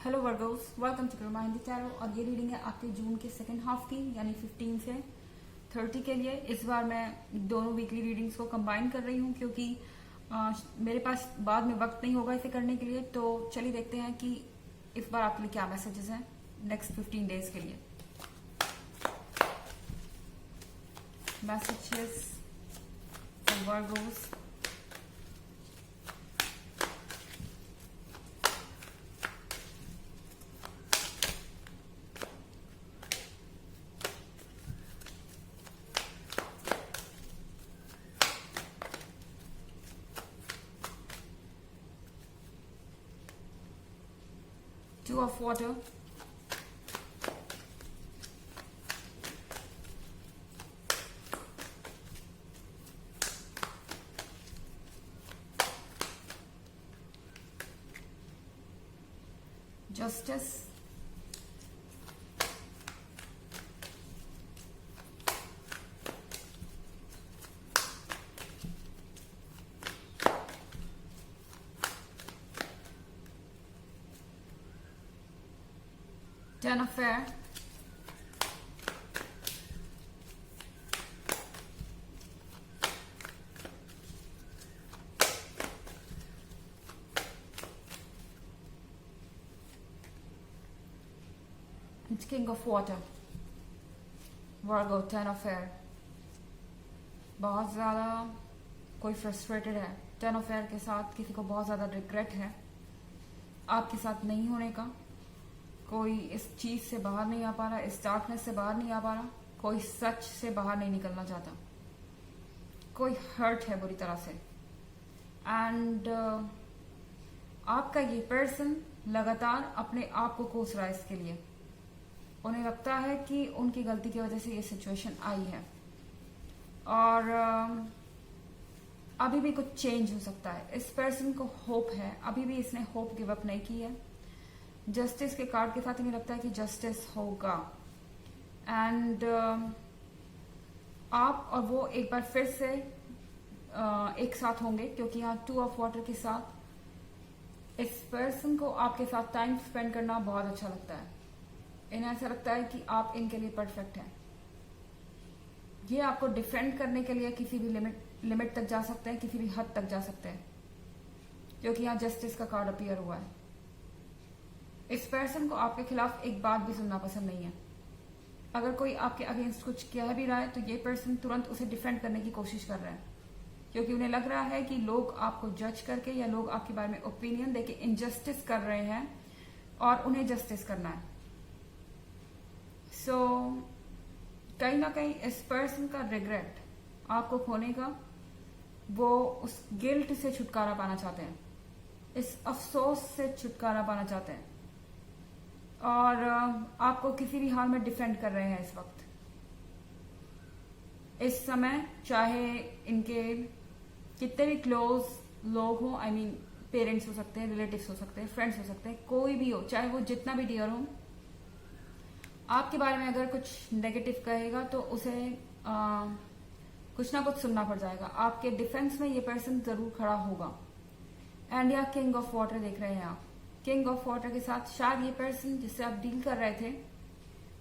Hello Virgos, welcome to Hindi tarot. और ये reading है आपके जून के सेकंड हाफ की, यानी 15 से 30 के लिए। इस बार मैं दोनों वीकली रीडिंग्स को कंबाइन कर रही हूँ क्योंकि मेरे पास बाद में वक्त नहीं होगा इसे करने के लिए। तो चलिए देखते हैं कि इस बार आपके लिए क्या मैसेजेस हैं नेक्स्ट 15 डेज के लिए। Messages for Virgo's. Two of water, justice, Ten of Fair, and King of Water, Virgo, Ten of Fair। बहुत ज़्यादा कोई फ्रस्ट्रेटेड है टेन ऑफ एयर के साथ, किसी को बहुत ज़्यादा रिग्रेट है आपके साथ नहीं होने का। कोई इस चीज से बाहर नहीं आ पा रहा, इस डार्कनेस से बाहर नहीं आ पा रहा, कोई सच से बाहर नहीं निकलना चाहता, कोई हर्ट है बुरी तरह से। एंड आपका ये पर्सन लगातार अपने आप को कोस रहा है इसके लिए। उन्हें लगता है कि उनकी गलती की वजह से ये सिचुएशन आई है और अभी भी कुछ चेंज हो सकता है। इस पर्सन को होप है, अभी भी इसने होप गिव अप नहीं की है। जस्टिस के कार्ड के साथ इन्हें लगता है कि जस्टिस होगा एंड आप और वो एक बार फिर से एक साथ होंगे, क्योंकि यहाँ टू ऑफ वाटर के साथ इस पर्सन को आपके साथ टाइम स्पेंड करना बहुत अच्छा लगता है। इन्हें ऐसा लगता है कि आप इनके लिए परफेक्ट हैं। ये आपको डिफेंड करने के लिए किसी भी लिमिट तक जा सकते हैं, किसी भी हद तक जा सकते हैं, क्योंकि यहाँ जस्टिस का कार्ड अपीयर हुआ है। इस पर्सन को आपके खिलाफ एक बात भी सुनना पसंद नहीं है। अगर कोई आपके अगेंस्ट कुछ कह भी रहा है तो ये पर्सन तुरंत उसे डिफेंड करने की कोशिश कर रहा है, क्योंकि उन्हें लग रहा है कि लोग आपको जज करके या लोग आपके बारे में ओपिनियन देके इनजस्टिस कर रहे हैं और उन्हें जस्टिस करना है। सो कहीं ना कहीं इस पर्सन का रिग्रेट आपको खोने का, वो उस गिल्ट से छुटकारा पाना चाहते हैं, इस अफसोस से छुटकारा पाना चाहते हैं और आपको किसी भी हाल में डिफेंड कर रहे हैं इस वक्त। इस समय चाहे इनके कितने भी क्लोज लोग हों, आई मीन पेरेंट्स हो सकते हैं, रिलेटिव्स हो सकते हैं, फ्रेंड्स हो सकते हैं, कोई भी हो, चाहे वो जितना भी डियर हो, आपके बारे में अगर कुछ नेगेटिव कहेगा तो उसे कुछ ना कुछ सुनना पड़ जाएगा। आपके डिफेंस में ये पर्सन जरूर खड़ा होगा। एंड या किंग ऑफ वाटर देख रहे हैं आप। किंग ऑफ वाटर के साथ शायद ये पर्सन जिससे आप डील कर रहे थे,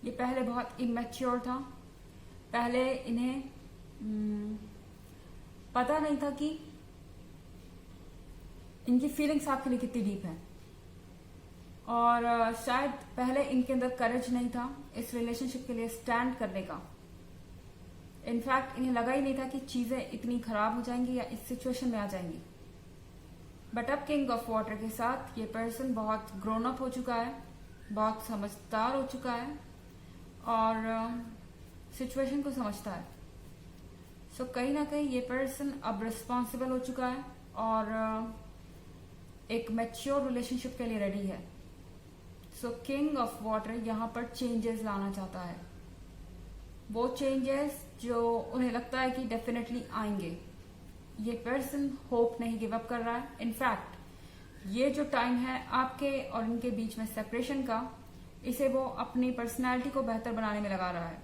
ये पहले बहुत इमेच्योर था। पहले इन्हें पता नहीं था कि इनकी फीलिंग्स आपके लिए कितनी डीप है, और शायद पहले इनके अंदर करेज नहीं था इस रिलेशनशिप के लिए स्टैंड करने का। इनफैक्ट इन्हें लगा ही नहीं था कि चीजें इतनी खराब हो जाएंगी या इस सिचुएशन में आ जाएंगी। बट अब किंग ऑफ वाटर के साथ ये पर्सन बहुत ग्रोन अप हो चुका है, बहुत समझदार हो चुका है और सिचुएशन को समझता है। सो कहीं ना कहीं ये पर्सन अब रिस्पॉन्सिबल हो चुका है और एक मैच्योर रिलेशनशिप के लिए रेडी है। सो किंग ऑफ वाटर यहाँ पर चेंजेस लाना चाहता है, वो चेंजेस जो उन्हें लगता है कि डेफिनेटली आएंगे। ये पर्सन होप नहीं गिव अप कर रहा है। इनफैक्ट ये जो टाइम है आपके और इनके बीच में सेपरेशन का, इसे वो अपनी पर्सनालिटी को बेहतर बनाने में लगा रहा है,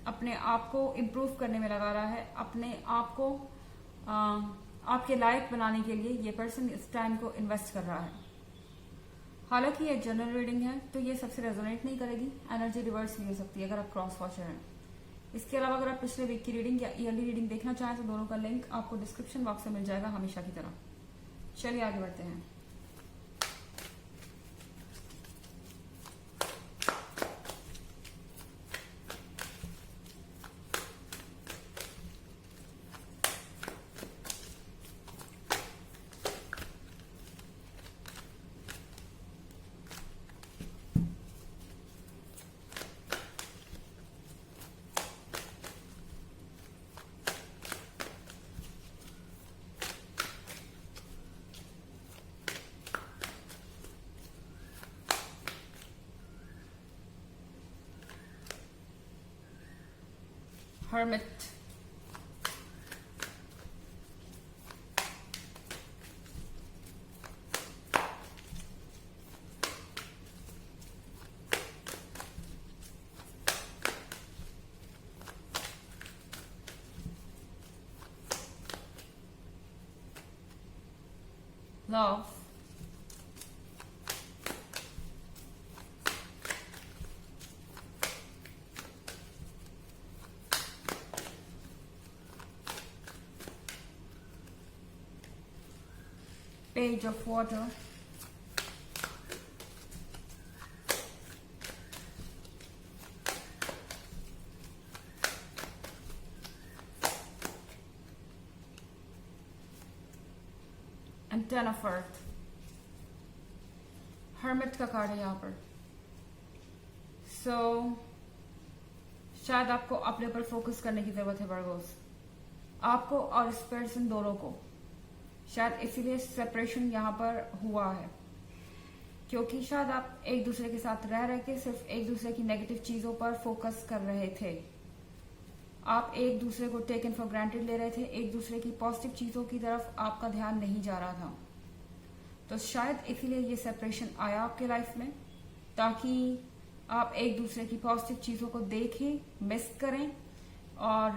अपने आप को इम्प्रूव करने में लगा रहा है, अपने आप को आपके लायक बनाने के लिए ये पर्सन इस टाइम को इन्वेस्ट कर रहा है। हालांकि ये जनरल रीडिंग है तो ये सबसे रेजोनेट नहीं करेगी, एनर्जी रिवर्स भी हो सकती है अगर आप क्रॉस वॉचर हैं। इसके अलावा अगर आप पिछले वीक की रीडिंग या ईयरली रीडिंग देखना चाहें तो दोनों का लिंक आपको डिस्क्रिप्शन बॉक्स में मिल जाएगा हमेशा की तरह। चलिए आगे बढ़ते हैं। Hermit, Love, Page of Water, and Ten of Earth। Hermit का कार्ड है यहाँ पर। शायद आपको अपने पर फोकस करने की जरूरत है वर्गोस, आपको और इस पर्सन दोनों को। शायद इसीलिए सेपरेशन यहाँ पर हुआ है, क्योंकि शायद आप एक दूसरे के साथ रह रह के सिर्फ एक दूसरे की नेगेटिव चीजों पर फोकस कर रहे थे। आप एक दूसरे को टेकन फॉर ग्रांटेड ले रहे थे, एक दूसरे की पॉजिटिव चीजों की तरफ आपका ध्यान नहीं जा रहा था। तो शायद इसीलिए ये सेपरेशन आया आपके लाइफ में, ताकि आप एक दूसरे की पॉजिटिव चीजों को देखें, मिस करें और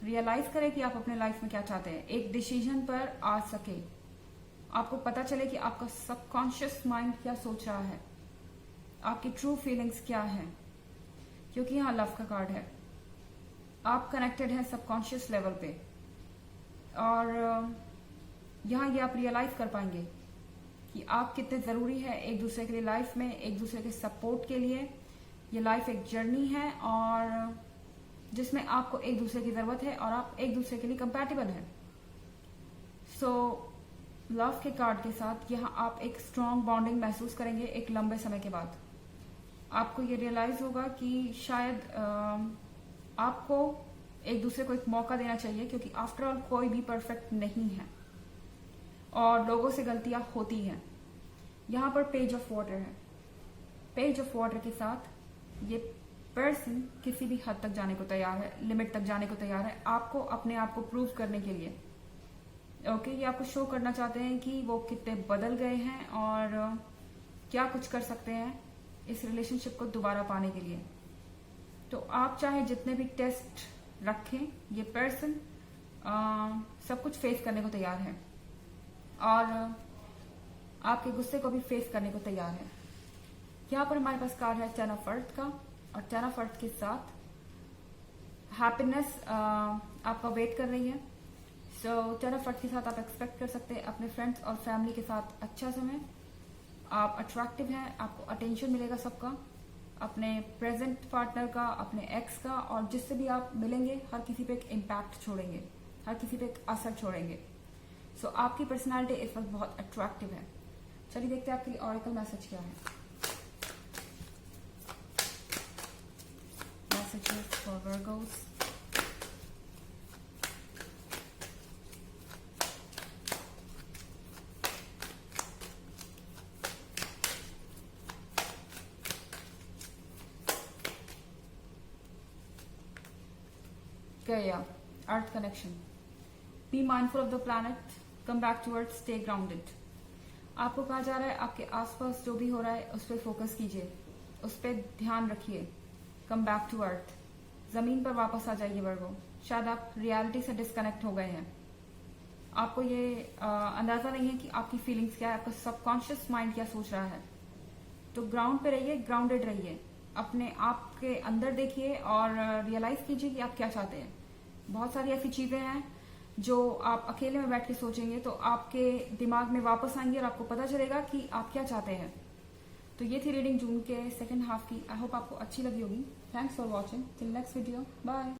रियलाइज करें कि आप अपने लाइफ में क्या चाहते हैं, एक डिसीजन पर आ सके, आपको पता चले कि आपका सबकॉन्शियस माइंड क्या सोच रहा है, आपकी ट्रू फीलिंग्स क्या है। क्योंकि यहाँ लव का कार्ड है, आप कनेक्टेड हैं सबकॉन्शियस लेवल पे, और यहाँ ये आप रियलाइज कर पाएंगे कि आप कितने जरूरी है एक दूसरे के लिए लाइफ में, एक दूसरे के सपोर्ट के लिए। ये लाइफ एक जर्नी है और जिसमें आपको एक दूसरे की जरूरत है और आप एक दूसरे के लिए कंपैटिबल हैं। लव के कार्ड के साथ यहाँ आप एक स्ट्रॉन्ग बॉन्डिंग महसूस करेंगे एक लंबे समय के बाद। आपको ये रियलाइज होगा कि शायद आपको एक दूसरे को एक मौका देना चाहिए, क्योंकि आफ्टर ऑल कोई भी परफेक्ट नहीं है और लोगों से गलतियां होती हैं। यहाँ पर पेज ऑफ वाटर है, पेज ऑफ वाटर के साथ ये पर्सन किसी भी हद तक जाने को तैयार है, लिमिट तक जाने को तैयार है, आपको अपने आप को प्रूव करने के लिए। ओके, ये आपको शो करना चाहते हैं कि वो कितने बदल गए हैं और क्या कुछ कर सकते हैं इस रिलेशनशिप को दोबारा पाने के लिए। तो आप चाहे जितने भी टेस्ट रखें, ये पर्सन सब कुछ फेस करने को तैयार है और आपके गुस्से को भी फेस करने को तैयार है। यहाँ पर हमारे पास कार्ड है टेन ऑफ अर्थ का, और टेन ऑफ अर्थ के साथ हैप्पीनेस आपका वेट कर रही है। टेन ऑफ अर्थ के साथ आप एक्सपेक्ट कर सकते हैं अपने फ्रेंड्स और फैमिली के साथ अच्छा समय। आप अट्रैक्टिव हैं, आपको अटेंशन मिलेगा सबका, अपने प्रेजेंट पार्टनर का, अपने एक्स का, और जिससे भी आप मिलेंगे हर किसी पे एक इम्पैक्ट छोड़ेंगे, हर किसी पे एक असर छोड़ेंगे। आपकी पर्सनालिटी इस वक्त बहुत अट्रैक्टिव है। चलिए देखते हैं आपके लिए ऑरेकल मैसेज क्या है। Messages for Virgo's. Gaia, Earth connection. Be mindful of the planet. Come back to Earth. Stay grounded. आपको कहा जा रहा है आपके आसपास जो भी हो रहा है उस पर फोकस कीजिए, उस पर ध्यान रखिए। कम बैक टू अर्थ, जमीन पर वापस आ जाइए वर्गो। शायद आप रियलिटी से डिस्कनेक्ट हो गए हैं, आपको ये अंदाजा नहीं है कि आपकी फीलिंग्स क्या है, आपका सबकॉन्शियस माइंड क्या सोच रहा है। तो ग्राउंड पे रहिए, ग्राउंडेड रहिए, अपने आप के अंदर देखिए और रियलाइज कीजिए कि आप क्या चाहते हैं। बहुत सारी ऐसी चीजें हैं जो आप अकेले में बैठ के सोचेंगे तो आपके दिमाग में वापस आएंगी और आपको पता चलेगा कि आप क्या चाहते हैं। तो ये थी रीडिंग जून के सेकंड हाफ की। आई होप आपको अच्छी लगी होगी। Thanks for watching. Till next video, bye.